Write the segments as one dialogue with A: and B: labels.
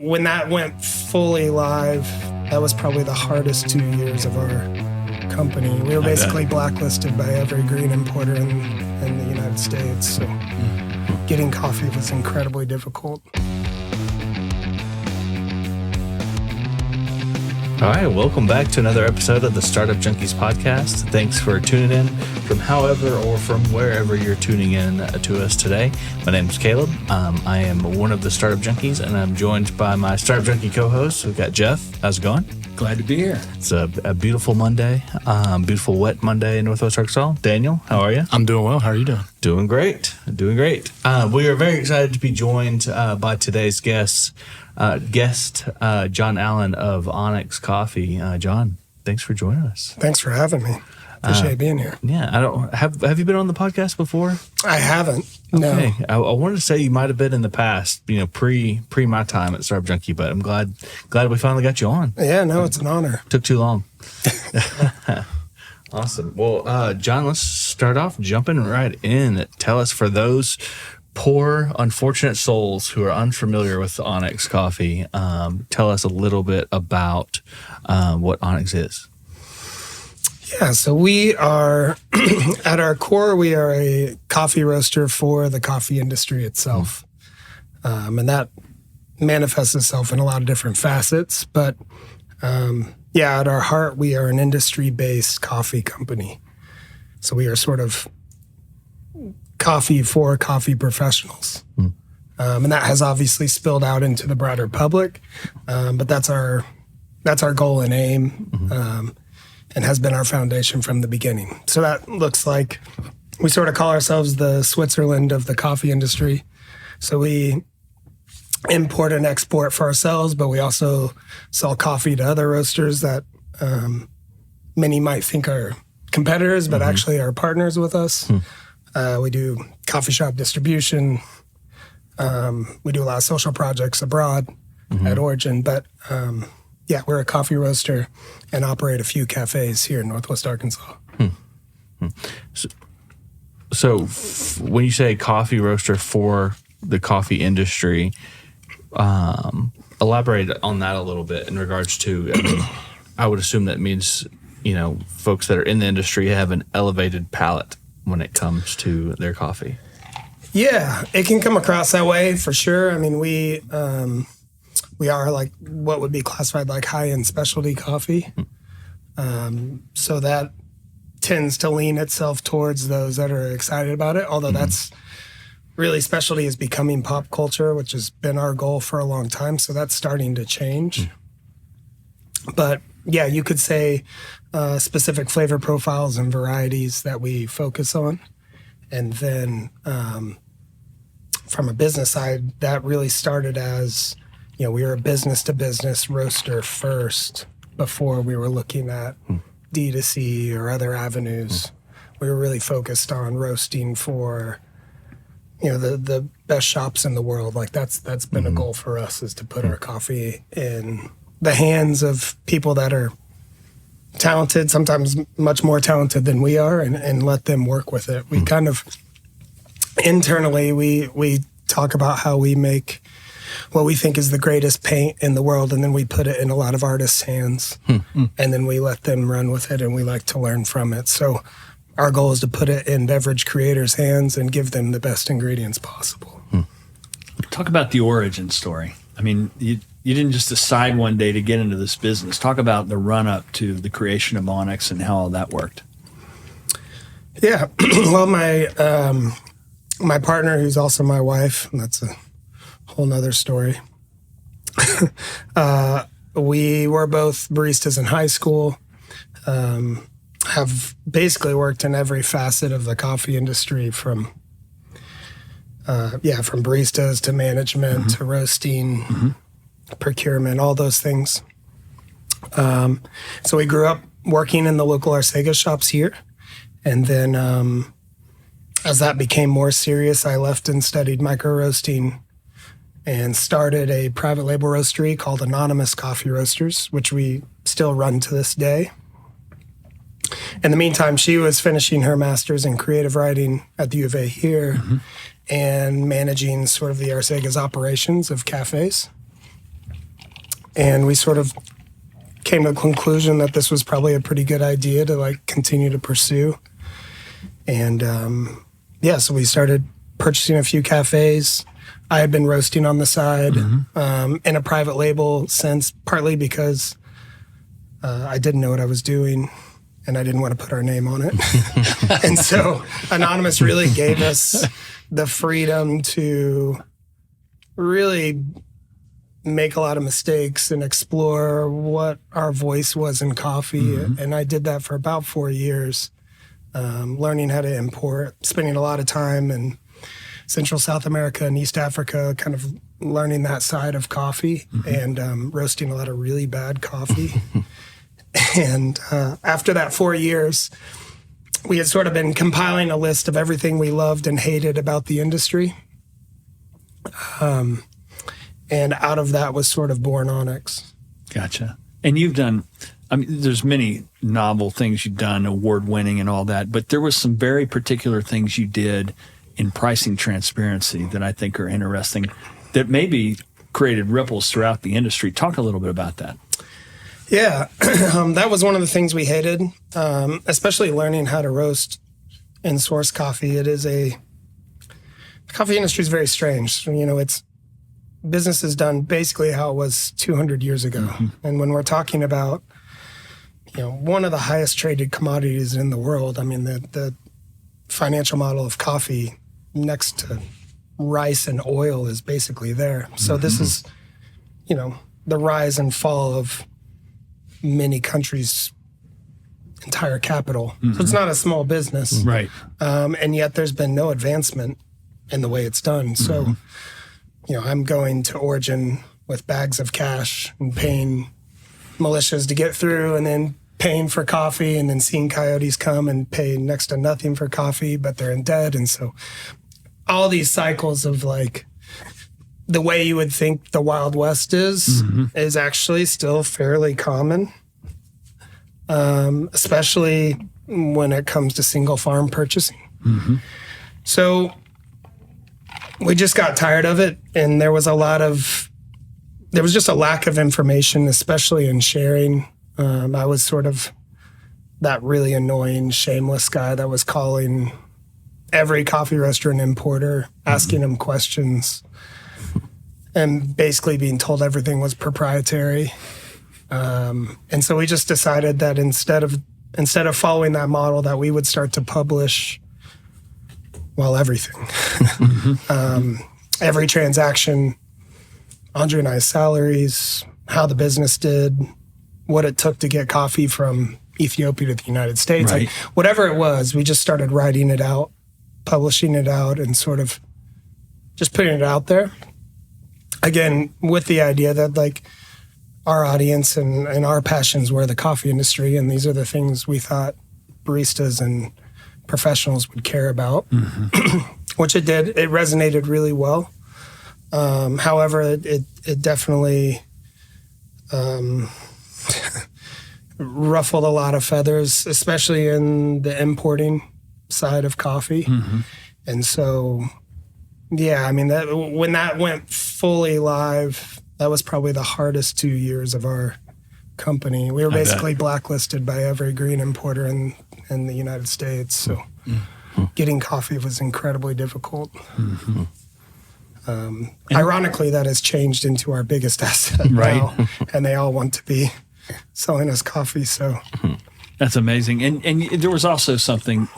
A: When that went fully live, that was probably the hardest 2 years of our company. We were basically blacklisted by every green importer in the United States. So getting coffee was incredibly difficult.
B: All right, welcome back to another episode of the Startup Junkies podcast. Thanks for tuning in from however or from wherever you're tuning in to us today. My name is Caleb. I am one of the Startup Junkies, and I'm joined by my Startup Junkie co-host. We've got Jeff. How's it going?
C: Glad to be here.
B: It's a beautiful Monday, beautiful wet Monday in Northwest Arkansas. Daniel, how are you?
C: I'm doing well. How are you doing?
B: Doing great. We are very excited to be joined by today's guest, Jon Allen of Onyx Coffee. Jon, thanks for joining us.
A: Thanks for having me. Appreciate being here.
B: Yeah, I don't have you been on the podcast before?
A: I haven't. No.
B: Okay. I wanted to say you might have been in the past, pre my time at Startup Junkie, but I'm glad we finally got you on.
A: Yeah, no, it's an honor.
B: Took too long. Awesome. Well, Jon, let's start off jumping right in. Tell us, for those poor, unfortunate souls who are unfamiliar with Onyx Coffee, tell us a little bit about what Onyx is.
A: Yeah, so we are, at our core, we are a coffee roaster for the coffee industry itself. And that manifests itself in a lot of different facets. But at our heart, we are an industry-based coffee company. So we are sort of coffee for coffee professionals. And that has obviously spilled out into the broader public. But that's our goal and aim. And has been our foundation from the beginning. So that looks like we sort of call ourselves the Switzerland of the coffee industry. So we import and export for ourselves, but we also sell coffee to other roasters that many might think are competitors, but actually are partners with us. We do coffee shop distribution. We do a lot of social projects abroad at Origin, but we're a coffee roaster and operate a few cafes here in Northwest Arkansas.
B: So when you say coffee roaster for the coffee industry, elaborate on that a little bit in regards to, I would assume that means, folks that are in the industry have an elevated palate when it comes to their coffee.
A: Yeah, it can come across that way for sure. I mean, we are like what would be classified like high-end specialty coffee. So that tends to lean itself towards those that are excited about it. Although that's really, specialty is becoming pop culture, which has been our goal for a long time. So that's starting to change. But yeah, you could say specific flavor profiles and varieties that we focus on. And then from a business side, that really started as, we were a business-to-business roaster first before we were looking at D2C or other avenues. We were really focused on roasting for, the best shops in the world. Like that's been a goal for us, is to put our coffee in the hands of people that are talented, sometimes much more talented than we are, and let them work with it. We kind of, internally, we talk about how we make what we think is the greatest paint in the world, and then we put it in a lot of artists' hands, and then we let them run with it, and we like to learn from it. So our goal is to put it in beverage creators' hands and give them the best ingredients possible.
C: Talk about the origin story. I mean, you didn't just decide one day to get into this business. Talk about the run-up to the creation of Onyx and how all that worked.
A: Yeah, well, my partner, who's also my wife, and that's a whole nother story. We were both baristas in high school, have basically worked in every facet of the coffee industry from baristas to management to roasting, procurement, all those things. So we grew up working in the local Arcega shops here. And then as that became more serious, I left and studied micro roasting and started a private label roastery called Onyx Coffee Roasters, which we still run to this day. In the meantime, she was finishing her master's in creative writing at the U of A here and managing sort of the Arcega's operations of cafes. and we sort of came to the conclusion that this was probably a pretty good idea to like continue to pursue. And so we started purchasing a few cafes. I had been roasting on the side in a private label sense, partly because I didn't know what I was doing and I didn't want to put our name on it. And so Anonymous really gave us the freedom to really make a lot of mistakes and explore what our voice was in coffee. And I did that for about 4 years, learning how to import, spending a lot of time in Central South America and East Africa, kind of learning that side of coffee and roasting a lot of really bad coffee. And after that 4 years, we had sort of been compiling a list of everything we loved and hated about the industry. And out of that was sort of born Onyx.
C: Gotcha. And you've done, I mean, there's many novel things you've done, award-winning and all that, but there was some very particular things you did in pricing transparency that I think are interesting, that maybe created ripples throughout the industry. Talk a little bit about that.
A: Yeah, that was one of the things we hated, especially learning how to roast and source coffee. The coffee industry is very strange. You know, business is done basically how it was 200 years ago. And when we're talking about, one of the highest traded commodities in the world, I mean, the financial model of coffee next to rice and oil is basically there. So this is, the rise and fall of many countries' entire capital. So it's not a small business.
C: Right.
A: And yet there's been no advancement in the way it's done. So, I'm going to Origin with bags of cash and paying militias to get through, and then paying for coffee, and then seeing coyotes come and pay next to nothing for coffee, but they're in debt. And so all these cycles of like the way you would think the Wild West is actually still fairly common, especially when it comes to single farm purchasing. So we just got tired of it, and there was just a lack of information, especially in sharing. I was sort of that really annoying, shameless guy that was calling every coffee roaster and importer, asking them questions, and basically being told everything was proprietary. And so we just decided that instead of following that model, that we would start to publish, everything. Every transaction, Andre and I's salaries, how the business did, what it took to get coffee from Ethiopia to the United States.
C: Right.
A: Like, whatever it was, we just started writing it out, publishing it out, and sort of just putting it out there. Again, with the idea that like our audience and our passions were the coffee industry, and these are the things we thought baristas and professionals would care about, which it did. It resonated really well. However, it definitely ruffled a lot of feathers, especially in the importing side of coffee. And so, I mean, when that went fully live, that was probably the hardest 2 years of our company. We were basically blacklisted by every green importer in the United States. So getting coffee was incredibly difficult. Ironically, that has changed into our biggest asset now, and they all want to be selling us coffee. So
C: that's amazing. And there was also something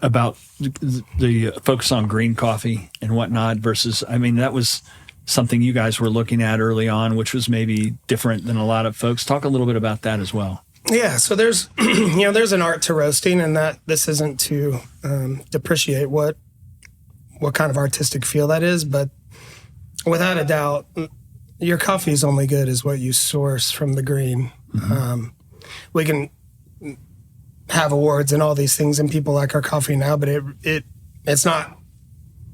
C: about the focus on green coffee and whatnot versus, I mean, that was something you guys were looking at early on, which was maybe different than a lot of folks. Talk a little bit about that as well.
A: Yeah, so there's there's an art to roasting, and that this isn't to depreciate what kind of artistic feel that is, but without a doubt, your coffee is only good as what you source from the green. We can have awards and all these things, and people like our coffee now, but it's not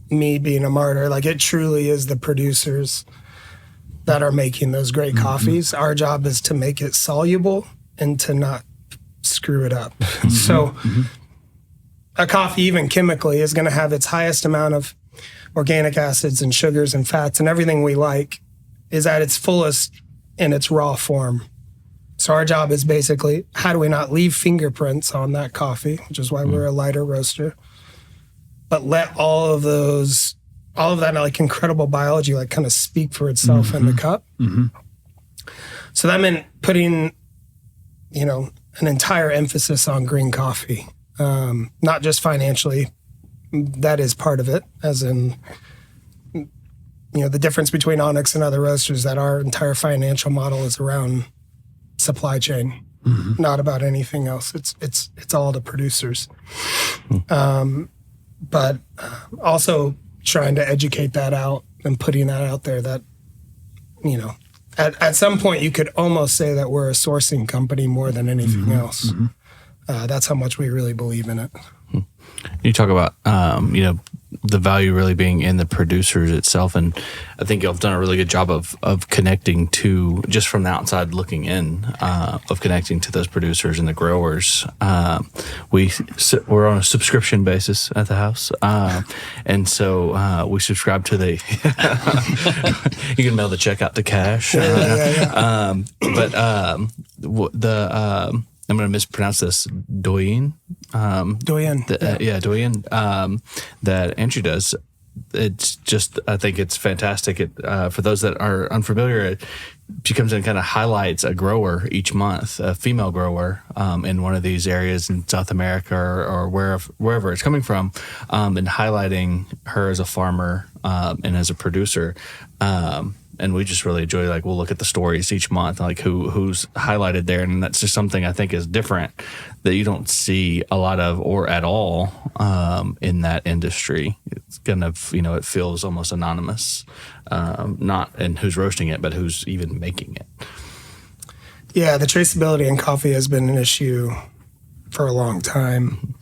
A: me being a martyr. Like, it truly is the producers that are making those great coffees. Our job is to make it soluble and to not screw it up. So a coffee, even chemically, is going to have its highest amount of organic acids and sugars and fats, and everything we like is at its fullest in its raw form. So our job is basically, how do we not leave fingerprints on that coffee, which is why we're a lighter roaster, but let all of that like incredible biology like kind of speak for itself in the cup. So that meant putting, an entire emphasis on green coffee, not just financially. That is part of it, as in, the difference between Onyx and other roasters, that our entire financial model is around supply chain, not about anything else. It's all the producers. But also trying to educate that out and putting that out there that, at some point you could almost say that we're a sourcing company more than anything else. That's how much we really believe in it.
B: You talk about, the value really being in the producers itself. And I think y'all have done a really good job of connecting to, just from the outside looking in, of connecting to those producers and the growers. We're on a subscription basis at the house. And so we subscribe to the, you can mail the check out to cash. I'm going to mispronounce this, Doyen.
A: Doyen.
B: Doyen, that Andrew does. It's just, I think it's fantastic. For those that are unfamiliar, she comes in and kind of highlights a grower each month, a female grower in one of these areas in South America or wherever it's coming from, and highlighting her as a farmer and as a producer. And we just really enjoy, we'll look at the stories each month, who's highlighted there. And that's just something I think is different that you don't see a lot of or at all in that industry. It's kind of, it feels almost anonymous, not in who's roasting it, but who's even making it.
A: Yeah, the traceability in coffee has been an issue for a long time.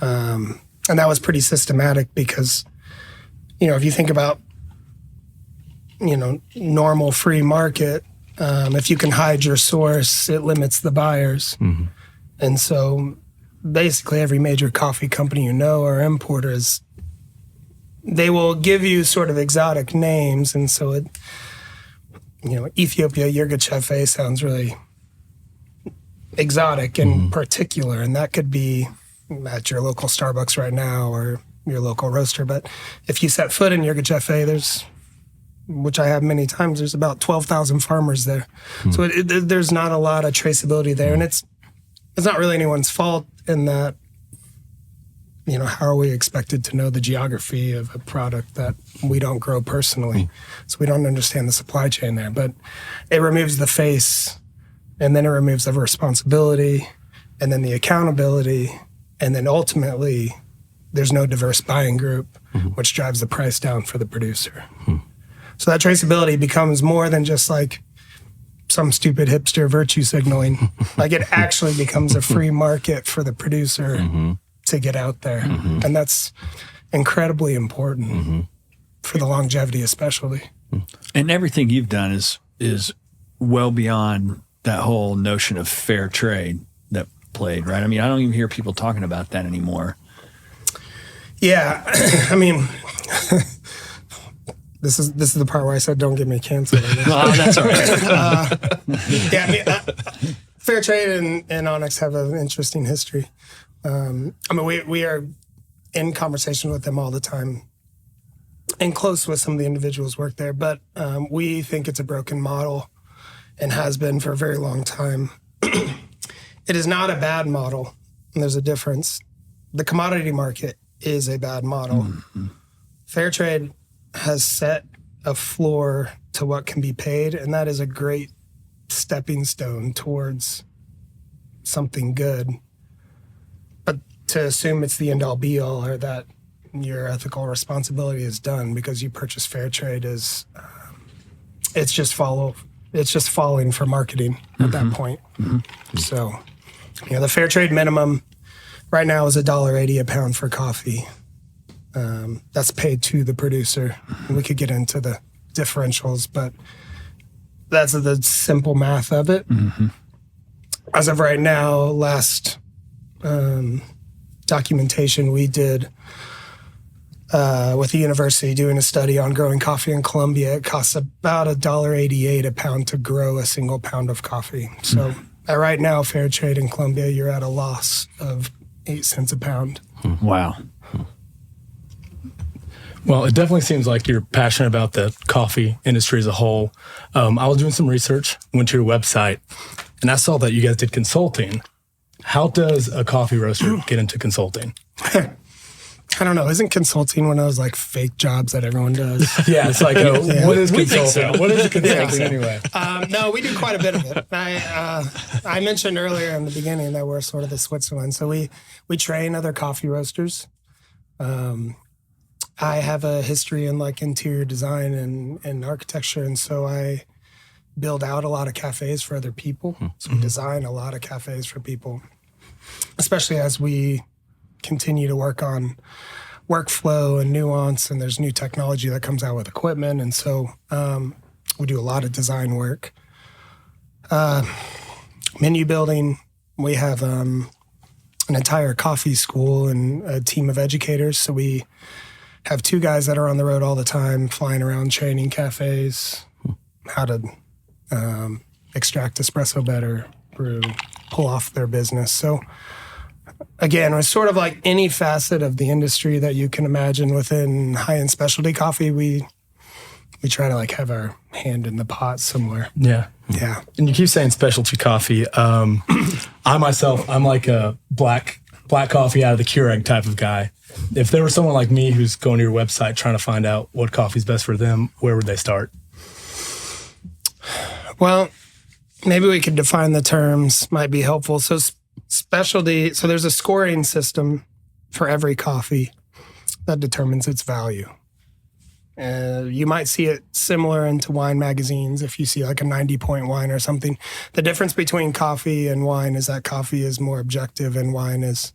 A: And that was pretty systematic because, if you think about, normal free market, if you can hide your source, it limits the buyers. And so basically every major coffee company or importers, they will give you sort of exotic names. And so Ethiopia Yirgacheffe sounds really exotic and particular, and that could be at your local Starbucks right now or your local roaster. But if you set foot in Yirgacheffe, which I have many times, there's about 12,000 farmers there. So there's not a lot of traceability there. And it's not really anyone's fault in that, how are we expected to know the geography of a product that we don't grow personally? So we don't understand the supply chain there. But it removes the face, and then it removes the responsibility, and then the accountability, and then ultimately there's no diverse buying group, which drives the price down for the producer. So that traceability becomes more than just some stupid hipster virtue signaling. It actually becomes a free market for the producer to get out there. And that's incredibly important for the longevity especially.
C: And everything you've done is well beyond that whole notion of fair trade that played, right? I mean, I don't even hear people talking about that anymore.
A: Yeah. I mean... This is the part where I said, "Don't get me canceled."
C: Oh, that's all right.
A: Fair trade and Onyx have an interesting history. We are in conversation with them all the time, and close with some of the individuals work there. But we think it's a broken model, and has been for a very long time. It is not a bad model, and there's a difference. The commodity market is a bad model. Fair trade has set a floor to what can be paid, and that is a great stepping stone towards something good. But to assume it's the end-all be-all, or that your ethical responsibility is done because you purchase fair trade, is it's just falling for marketing at that point. So the fair trade minimum right now is $1.80 a pound for coffee. That's paid to the producer. And we could get into the differentials, but that's the simple math of it. As of right now, last documentation we did, with the university doing a study on growing coffee in Colombia. It costs about $1.88 a pound to grow a single pound of coffee. So right now, fair trade in Colombia, you're at a loss of 8 cents a pound.
C: Wow.
D: Well, it definitely seems like you're passionate about the coffee industry as a whole. I was doing some research, went to your website, and I saw that you guys did consulting. How does a coffee roaster get into consulting?
A: I don't know. Isn't consulting one of those like fake jobs that everyone does?
D: Yeah, it's like, what is consulting?
C: so.
D: What is consulting anyway?
A: No, we do quite a bit of it. I mentioned earlier in the beginning that we're sort of the Switzerland. So we train other coffee roasters. I have a history in like interior design and architecture, and so I build out a lot of cafes for other people. So we design a lot of cafes for people, especially as we continue to work on workflow and nuance, and there's new technology that comes out with equipment, and so we do a lot of design work. Menu building, we have an entire coffee school and a team of educators, so we have 2 guys that are on the road all the time, flying around training cafes, how to extract espresso better, brew, pull off their business. So again, it's sort of like any facet of the industry that you can imagine within high-end specialty coffee. We try to like have our hand in the pot somewhere.
D: Yeah.
A: Yeah.
D: And you keep saying specialty coffee. I'm like a black coffee out of the Keurig type of guy. If there was someone like me who's going to your website trying to find out what coffee's best for them, where would they start?
A: Well, maybe we could define the terms, might be helpful. So specialty, so there's a scoring system for every coffee that determines its value. You might see it similar into wine magazines if you see like a 90-point wine or something. The difference between coffee and wine is that coffee is more objective and wine has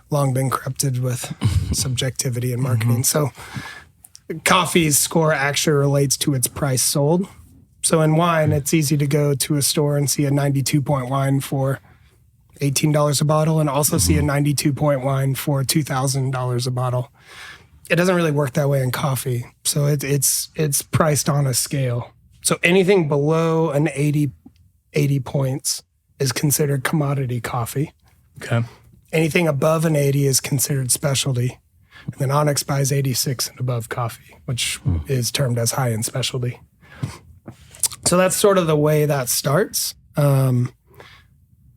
A: long been corrupted with subjectivity and marketing. So coffee's score actually relates to its price sold. So in wine, it's easy to go to a store and see a 92-point wine for $18 a bottle and also see a 92-point wine for $2,000 a bottle. It doesn't really work that way in coffee. So it's priced on a scale. So anything below an 80 points is considered commodity coffee.
D: Okay.
A: Anything above an 80 is considered specialty. And then Onyx buys 86 and above coffee, which is termed as high-end specialty. So that's sort of the way that starts.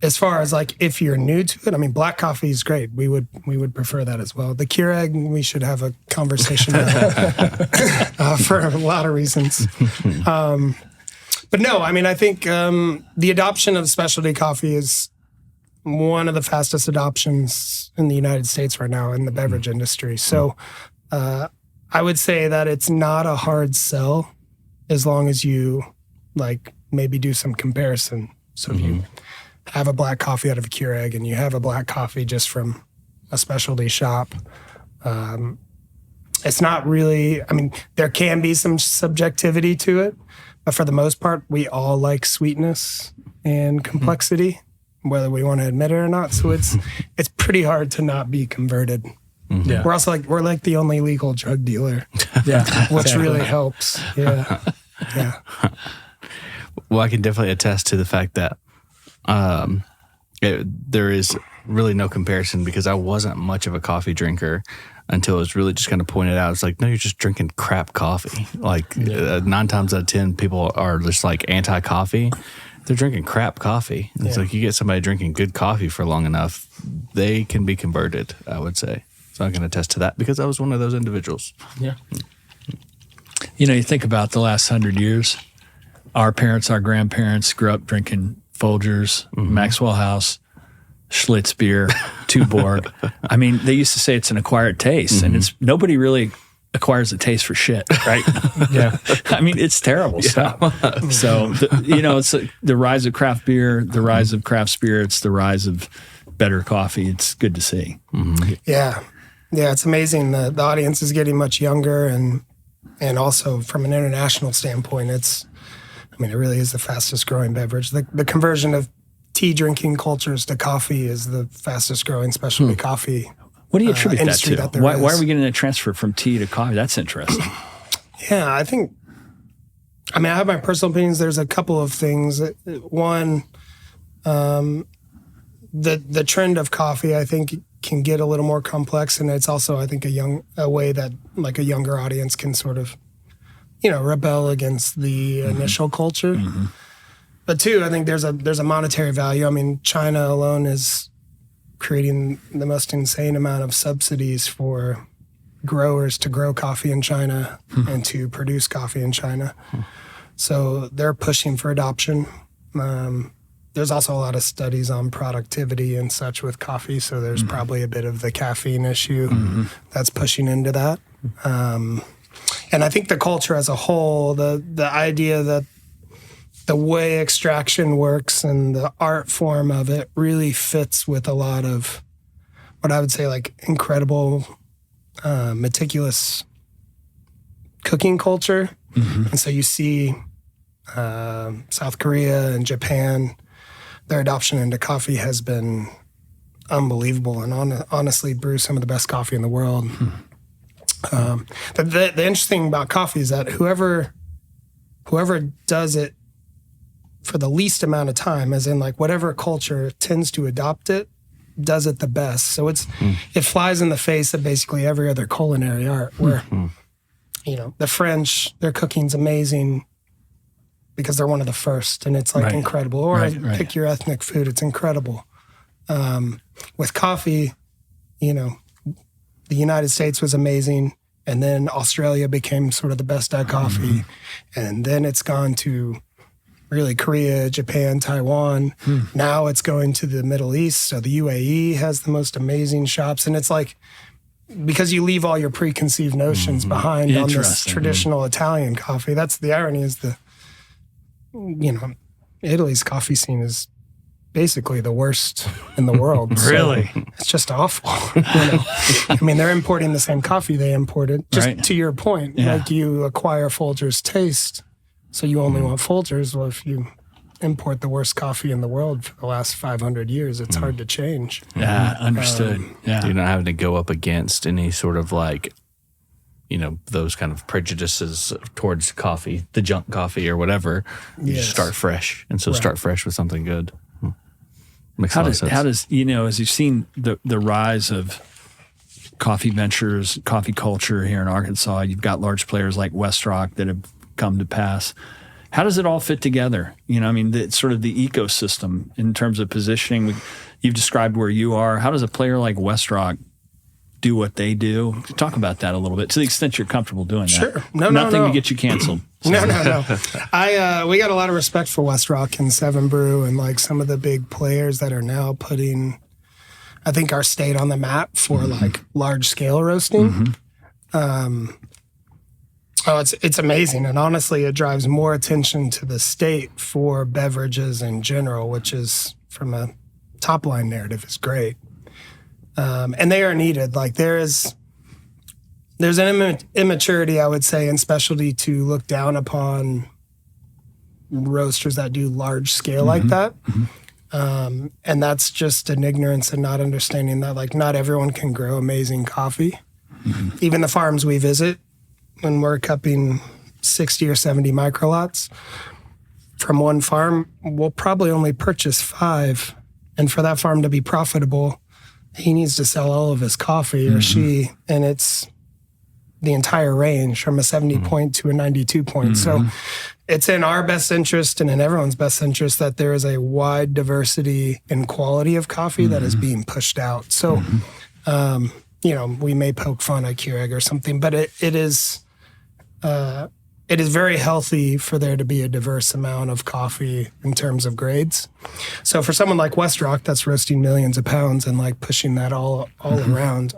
A: As far as like if you're new to it, I mean, black coffee is great. We would prefer that as well. The Keurig, we should have a conversation about, for a lot of reasons. But no, I mean, I think the adoption of specialty coffee is one of the fastest adoptions in the United States right now in the beverage industry. So I would say that it's not a hard sell as long as you like maybe do some comparison. So if you have a black coffee out of a Keurig and you have a black coffee just from a specialty shop, it's not really, I mean, there can be some subjectivity to it, but for the most part, we all like sweetness and complexity, whether we want to admit it or not. So it's pretty hard to not be converted.
D: Yeah.
A: We're also we're like the only legal drug dealer, which really helps. Yeah. Yeah.
B: Well, I can definitely attest to the fact that there is really no comparison because I wasn't much of a coffee drinker until it was really just kind of pointed out. It's like, no, you're just drinking crap coffee. Like 9 times out of 10, people are just like anti-coffee. They're drinking crap coffee. It's like you get somebody drinking good coffee for long enough, they can be converted, I would say. So I can attest to that because I was one of those individuals.
D: Yeah.
C: You know, you think about the last 100 years, our parents, our grandparents grew up drinking Folgers, Maxwell House, Schlitz beer, Tuborg. I mean, they used to say it's an acquired taste, and it's nobody really acquires a taste for shit, right?
D: Yeah.
C: I mean, it's terrible stuff. So, it's the rise of craft beer, the rise of craft spirits, the rise of better coffee. It's good to see.
A: Yeah. Yeah, it's amazing. The audience is getting much younger, and also from an international standpoint, it really is the fastest growing beverage. The conversion of tea drinking cultures to coffee is the fastest growing specialty coffee
C: What do you attribute that
A: industry
C: to?
A: that there
C: Why
A: is.
C: are we getting a transfer from tea to coffee? That's interesting.
A: Yeah, I think. I mean, I have my personal opinions. There's a couple of things. One, the trend of coffee, I think, can get a little more complex, and it's also, I think, a way that like a younger audience can sort of, rebel against the initial culture. Mm-hmm. But two, I think there's a monetary value. I mean, China alone is creating the most insane amount of subsidies for growers to grow coffee in China and to produce coffee in China. So they're pushing for adoption. There's also a lot of studies on productivity and such with coffee, so there's probably a bit of the caffeine issue that's pushing into that. And I think the culture as a whole, the idea that the way extraction works and the art form of it really fits with a lot of what I would say like incredible, meticulous cooking culture. And so you see South Korea and Japan, their adoption into coffee has been unbelievable and honestly brews some of the best coffee in the world. The interesting about coffee is that whoever does it for the least amount of time, as in like whatever culture tends to adopt it, does it the best. So it flies in the face of basically every other culinary art where, the French, their cooking's amazing because they're one of the first and it's like incredible. Or pick your ethnic food, it's incredible. With coffee, the United States was amazing. And then Australia became sort of the best at coffee. And then it's gone to really Korea, Japan, Taiwan. Now it's going to the Middle East. So the UAE has the most amazing shops. And it's like, because you leave all your preconceived notions behind on this traditional Italian coffee. That's the irony is Italy's coffee scene is basically the worst in the world.
C: Really?
A: So it's just awful. I mean, they're importing the same coffee they imported. Just to your point, like you acquire Folgers taste, so you only want Folgers. Well, if you import the worst coffee in the world for the last 500 years, it's hard to change.
C: Yeah, understood.
B: You're not having to go up against any sort of like, those kind of prejudices towards coffee, the junk coffee or whatever. You just start fresh. And so start fresh with something good. Makes a lot of sense. How does, as you've seen the rise of coffee ventures, coffee culture here in Arkansas, you've got large players like Westrock that have come to pass. How does it all fit together? Sort of the ecosystem in terms of positioning. You've described where you are. How does a player like Westrock do what they do? Talk about that a little bit, to the extent you're comfortable doing that.
A: Sure.
C: Nothing to get you canceled. So.
A: No. We got a lot of respect for Westrock and Seven Brew and like some of the big players that are now putting, I think, our state on the map for like large scale roasting. It's amazing. And honestly, it drives more attention to the state for beverages in general, which is from a top line narrative is great. And they are needed. Like there's an immaturity, I would say, in specialty to look down upon roasters that do large scale like that. And that's just an ignorance and not understanding that like not everyone can grow amazing coffee. Even the farms we visit, when we're cupping 60 or 70 microlots from one farm, we'll probably only purchase 5. And for that farm to be profitable, he needs to sell all of his coffee or she, and it's the entire range from a 70 point to a 92 point. So it's in our best interest and in everyone's best interest that there is a wide diversity in quality of coffee that is being pushed out. So, we may poke fun at Keurig or something, but it is very healthy for there to be a diverse amount of coffee in terms of grades. So for someone like Westrock that's roasting millions of pounds and like pushing that all around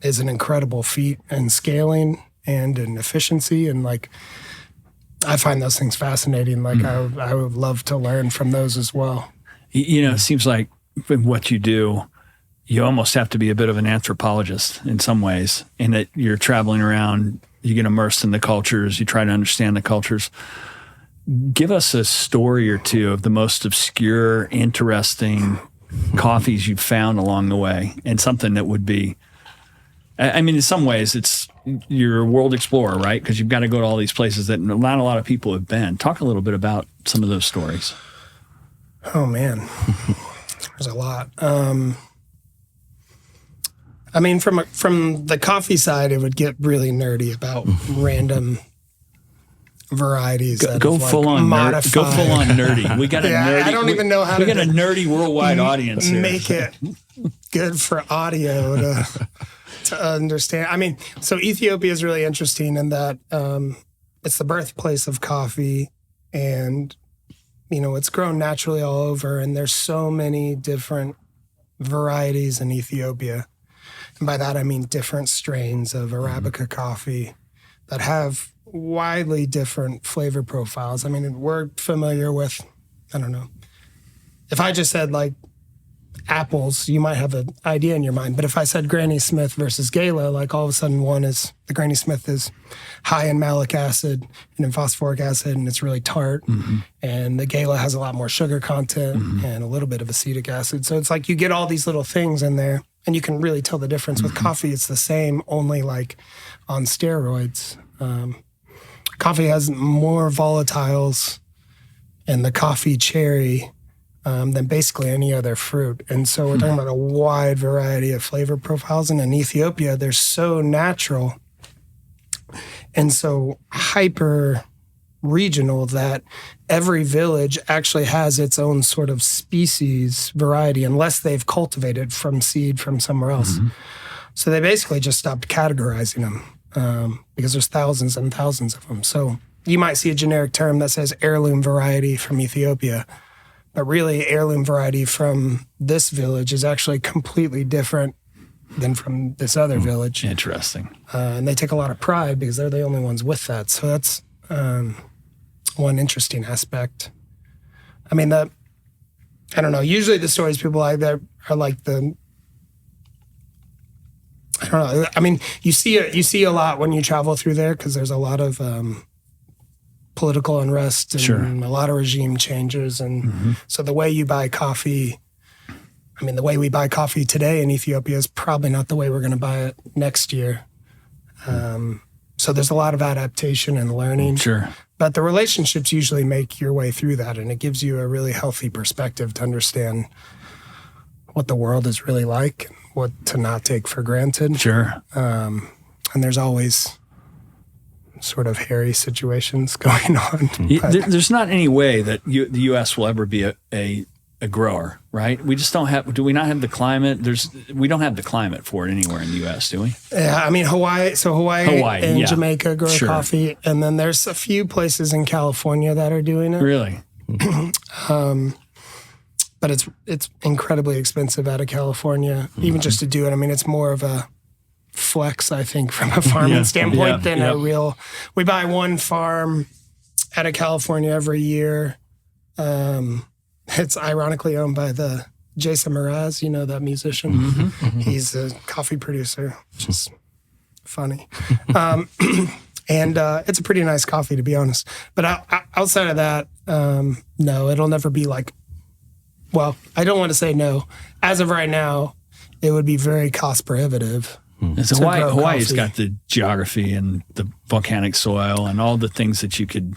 A: is an incredible feat in scaling and in efficiency. And like, I find those things fascinating. Like I would love to learn from those as well.
C: It seems like in what you do, you almost have to be a bit of an anthropologist in some ways, in that you're traveling around, you get immersed in the cultures, you try to understand the cultures. Give us a story or two of the most obscure, interesting coffees you've found along the way, and something that would be, I mean, in some ways, you're a world explorer, right? Because you've got to go to all these places that not a lot of people have been. Talk a little bit about some of those stories.
A: Oh, man. There's a lot. I mean, from the coffee side, it would get really nerdy about random varieties.
C: Go full on nerd. Go full on nerdy. We got a nerdy.
A: I don't even know how
C: we got a nerdy worldwide audience here.
A: Make it good for audio to understand. I mean, so Ethiopia is really interesting in that it's the birthplace of coffee, and it's grown naturally all over, and there's so many different varieties in Ethiopia. And by that, I mean different strains of Arabica coffee that have widely different flavor profiles. I mean, we're familiar with, I don't know, if I just said like apples, you might have an idea in your mind. But if I said Granny Smith versus Gala, like all of a sudden the Granny Smith is high in malic acid and in phosphoric acid, and it's really tart. And the Gala has a lot more sugar content and a little bit of acetic acid. So it's like you get all these little things in there, and you can really tell the difference. With coffee, it's the same, only like on steroids. Coffee has more volatiles in the coffee cherry than basically any other fruit. And so we're talking about a wide variety of flavor profiles. And in Ethiopia, they're so natural and so hyper regional that every village actually has its own sort of species variety, unless they've cultivated from seed from somewhere else. So they basically just stopped categorizing them because there's thousands and thousands of them. So you might see a generic term that says heirloom variety from Ethiopia, but really heirloom variety from this village is actually completely different than from this other village.
C: Interesting.
A: And they take a lot of pride because they're the only ones with that. So that's one interesting aspect. I mean, I don't know, usually the stories people like that are like I don't know. I mean, you see a lot when you travel through there because there's a lot of political unrest and a lot of regime changes. And so the way you buy coffee, I mean, the way we buy coffee today in Ethiopia is probably not the way we're going to buy it next year. So there's a lot of adaptation and learning.
C: Sure.
A: But the relationships usually make your way through that, and it gives you a really healthy perspective to understand what the world is really like, what to not take for granted.
C: Sure.
A: And there's always sort of hairy situations going on.
C: There's not any way that the U.S. will ever be a grower, right? We just don't have. Do we not have the climate? We don't have the climate for it anywhere in the U.S., do we?
A: Yeah, I mean Hawaii and Jamaica grow coffee, and then there's a few places in California that are doing it.
C: Really?
A: But it's incredibly expensive out of California, even just to do it. I mean, it's more of a flex, I think, from a farming standpoint than a real. We buy one farm out of California every year. It's ironically owned by the Jason Mraz, that musician. He's a coffee producer, which is funny. And it's a pretty nice coffee, to be honest. But outside of that, no, it'll never be like, well, I don't want to say no. As of right now, it would be very cost prohibitive.
C: So Hawaii's got the geography and the volcanic soil and all the things that you could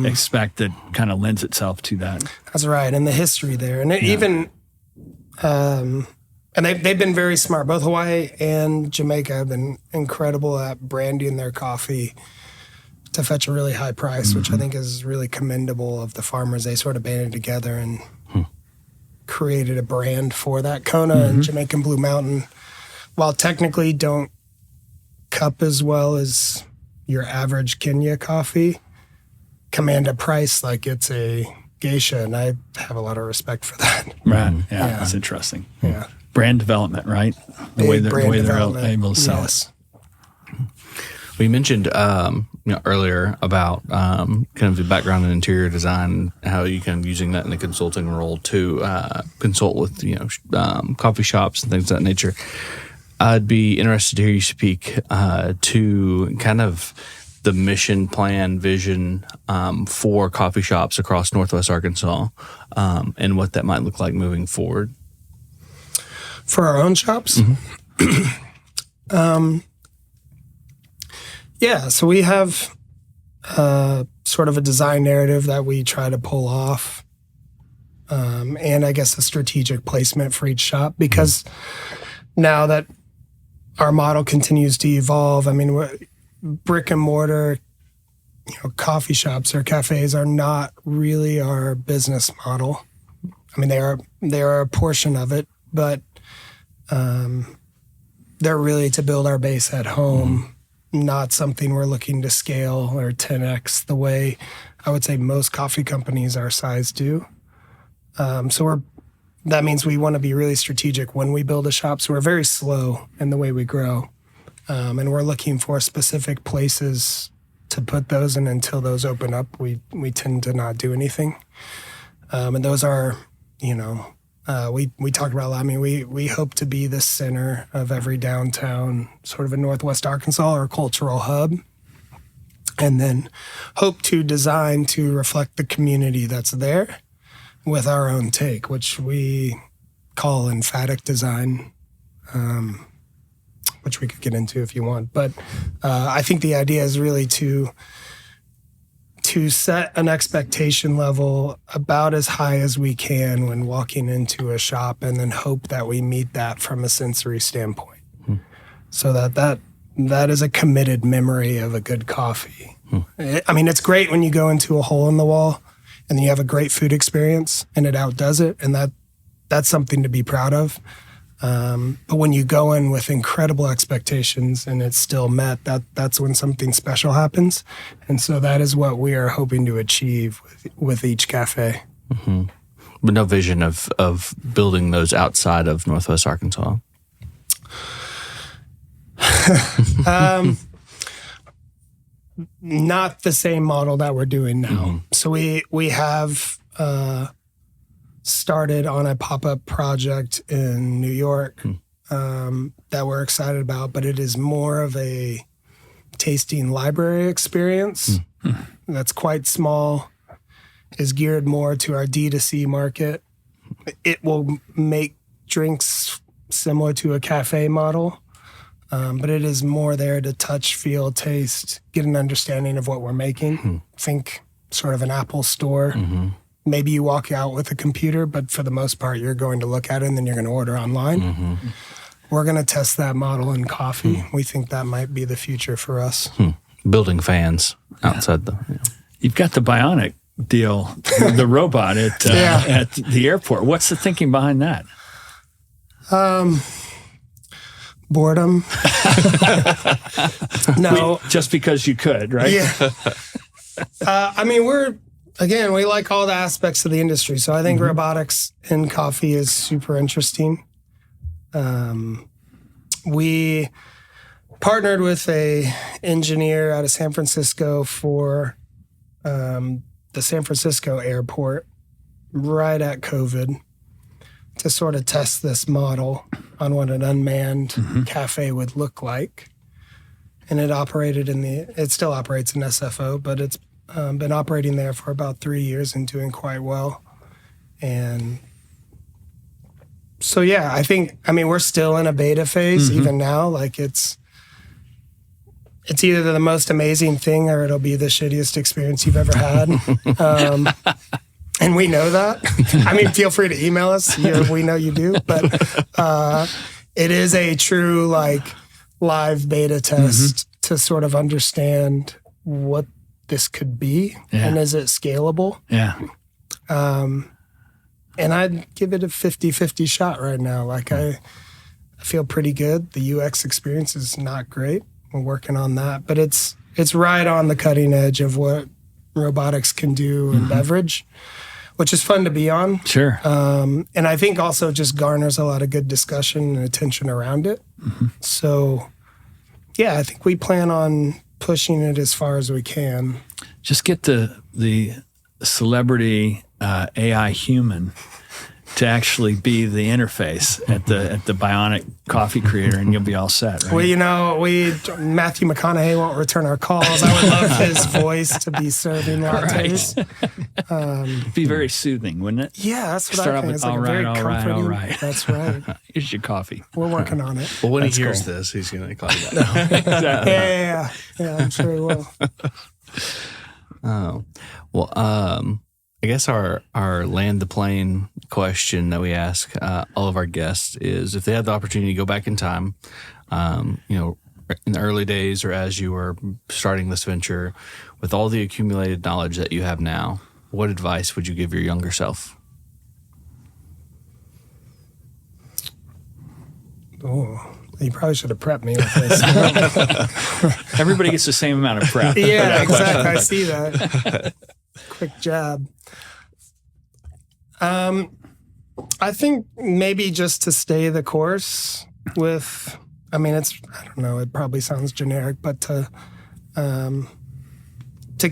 C: expect that kind of lends itself to that.
A: That's right, and the history there, and even, and they've been very smart. Both Hawaii and Jamaica have been incredible at branding their coffee to fetch a really high price, which I think is really commendable of the farmers. They sort of banded together and created a brand for that. Kona and Jamaican Blue Mountain, while technically don't cup as well as your average Kenya coffee, command a price like it's a geisha, and I have a lot of respect for that.
C: Right. Yeah, that's interesting.
A: Yeah.
C: Brand development, right? The way they're able to sell it.
B: We mentioned earlier about kind of the background in interior design, how you kind of using that in a consulting role to consult with coffee shops and things of that nature. I'd be interested to hear you speak to kind of the mission, plan, vision for coffee shops across Northwest Arkansas and what that might look like moving forward.
A: For our own shops? Yeah, so we have sort of a design narrative that we try to pull off, and I guess a strategic placement for each shop, because now that our model continues to evolve, I mean, brick and mortar, coffee shops or cafes are not really our business model. I mean, they are a portion of it, but they're really to build our base at home, not something we're looking to scale or 10x the way I would say most coffee companies our size do. That means we want to be really strategic when we build a shop. So we're very slow in the way we grow. And we're looking for specific places to put those. And until those open up, we tend to not do anything. And those are, we talked about, I mean, we hope to be the center of every downtown, sort of in Northwest Arkansas, or cultural hub. And then hope to design to reflect the community that's there with our own take, which we call emphatic design, which we could get into if you want. But I think the idea is really to set an expectation level about as high as we can when walking into a shop, and then hope that we meet that from a sensory standpoint. So that is a committed memory of a good coffee. I mean, it's great when you go into a hole in the wall and you have a great food experience and it outdoes it, and that's something to be proud of. But when you go in with incredible expectations and it's still met, that's when something special happens. And so that is what we are hoping to achieve with each cafe.
B: But no vision of building those outside of Northwest Arkansas?
A: Not the same model that we're doing now. So we have started on a pop-up project in New York that we're excited about, but it is more of a tasting library experience that's quite small, is geared more to our D2C market. It will make drinks similar to a cafe model, but it is more there to touch, feel, taste, get an understanding of what we're making. Think sort of an Apple store. Maybe you walk out with a computer, but for the most part, you're going to look at it and then you're going to order online. We're going to test that model in coffee. We think that might be the future for us.
B: Building fans outside the...
C: You've got the Bionic deal, the robot at the airport. What's the thinking behind that?
A: Boredom. No.
C: Just because you could, right?
A: Yeah. I mean, we like all the aspects of the industry. So I think robotics in coffee is super interesting. We partnered with a engineer out of San Francisco for the San Francisco airport right at COVID to sort of test this model on what an unmanned cafe would look like. And it still operates in SFO, but it's been operating there for about 3 years and doing quite well. And so, yeah, we're still in a beta phase even now. Like it's either the most amazing thing or it'll be the shittiest experience you've ever had. And we know that. I mean, feel free to email us. We know you do. But it is a true live beta test to sort of understand what this could be and is it scalable? Yeah. And I'd give it a 50-50 shot right now. I feel pretty good. The UX experience is not great. We're working on that, but it's right on the cutting edge of what robotics can do in beverage, which is fun to be on.
C: Sure.
A: And I think also just garners a lot of good discussion and attention around it. So, yeah, I think we plan on pushing it as far as we can.
C: Just get the celebrity AI human to actually be the interface at the Bionic Coffee Creator, and you'll be all set, right?
A: Well, Matthew McConaughey won't return our calls. I would love his voice to be serving lattes.
C: Be very soothing, wouldn't it?
A: Yeah, that's what
C: Start
A: I
C: off
A: think.
C: with,
A: It's like
C: all
A: a very
C: right, all right,
A: comforting.
C: all right.
A: That's right.
C: Here's your coffee.
A: We're working on it.
B: Well, when
C: That's
B: he hears
C: cool.
B: this, he's going to call you back.
C: Exactly.
A: Yeah, I'm sure he will.
B: Oh, well, I guess our land the plane question that we ask all of our guests is if they had the opportunity to go back in time, in the early days or as you were starting this venture, with all the accumulated knowledge that you have now, what advice would you give your younger self?
A: Oh, you probably should have prepped me with this.
C: Everybody gets the same amount of prep.
A: Yeah, exactly. I see that. Quick jab. I think maybe just to stay the course with, I don't know, it probably sounds generic, but to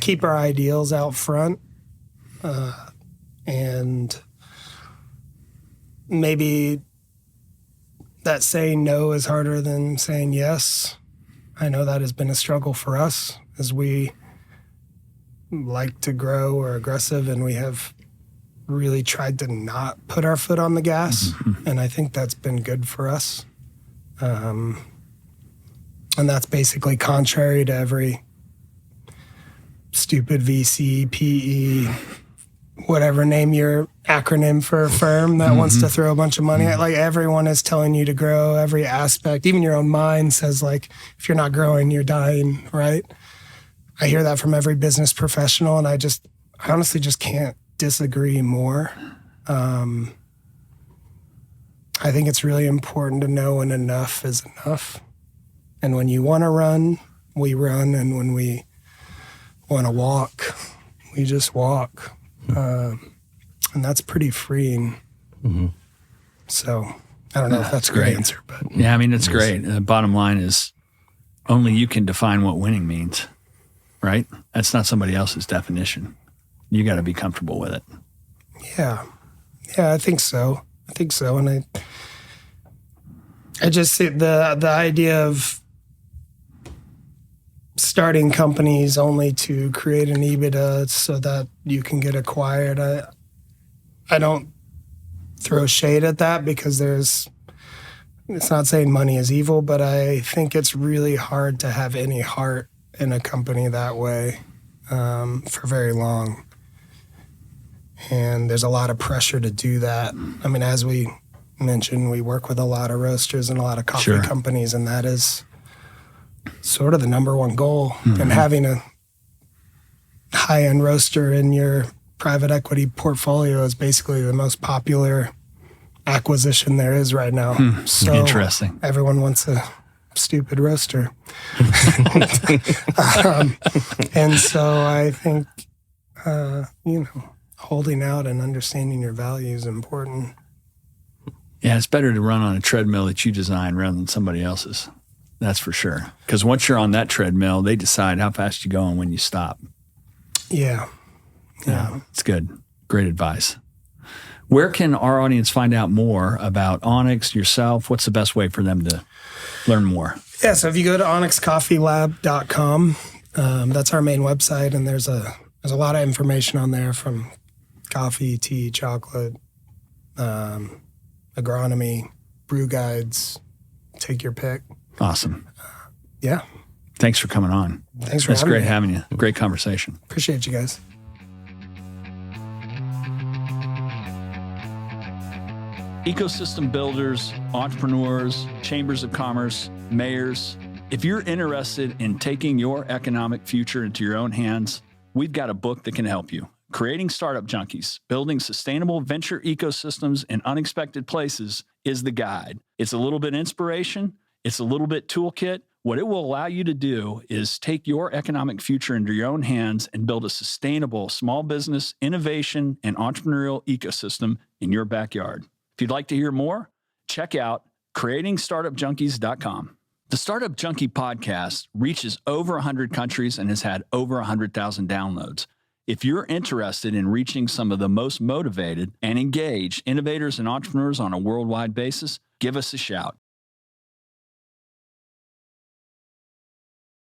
A: keep our ideals out front, and maybe that saying no is harder than saying yes. I know that has been a struggle for us as we like to grow or aggressive, and we have really tried to not put our foot on the gas. And I think that's been good for us. And that's basically contrary to every stupid VC, PE, whatever, name your acronym for a firm that wants to throw a bunch of money at. Like, everyone is telling you to grow every aspect. Even your own mind says, like, if you're not growing, you're dying, right? I hear that from every business professional, and I honestly just can't disagree more. I think it's really important to know when enough is enough. And when you want to run, we run. And when we want to walk, we just walk. And that's pretty freeing. So I don't know if that's a great answer, but
C: Yeah, it's great. The bottom line is only you can define what winning means, right? That's not somebody else's definition. You got to be comfortable with it.
A: yeah, I think so. And I just see the idea of starting companies only to create an EBITDA so that you can get acquired. I don't throw shade at that because it's not saying money is evil, but I think it's really hard to have any heart in a company that way for very long. And there's a lot of pressure to do that. As we mentioned, we work with a lot of roasters and a lot of coffee companies, and that is sort of the number one goal. And having a high-end roaster in your private equity portfolio is basically the most popular acquisition there is right now. So
C: Interesting.
A: Everyone wants a stupid roaster. And so I think, holding out and understanding your value is important.
C: Yeah, it's better to run on a treadmill that you design rather than somebody else's. That's for sure. Because once you're on that treadmill, they decide how fast you go and when you stop.
A: Yeah.
C: It's good. Great advice. Where can our audience find out more about Onyx, yourself? What's the best way for them to learn more?
A: Yeah, so if you go to onyxcoffeelab.com, that's our main website, and there's a lot of information on there from coffee, tea, chocolate, agronomy, brew guides, take your pick.
C: Awesome.
A: Yeah.
C: Thanks for coming on.
A: Thanks for
C: That's
A: having
C: great
A: me.
C: having you. Great conversation.
A: Appreciate you guys.
C: Ecosystem builders, entrepreneurs, chambers of commerce, mayors. If you're interested in taking your economic future into your own hands, we've got a book that can help you. Creating Startup Junkies, Building Sustainable Venture Ecosystems in Unexpected Places is the guide. It's a little bit inspiration. It's a little bit toolkit. What it will allow you to do is take your economic future into your own hands and build a sustainable small business, innovation, and entrepreneurial ecosystem in your backyard. If you'd like to hear more, check out creatingstartupjunkies.com. The Startup Junkie podcast reaches over 100 countries and has had over 100,000 downloads. If you're interested in reaching some of the most motivated and engaged innovators and entrepreneurs on a worldwide basis, give us a shout.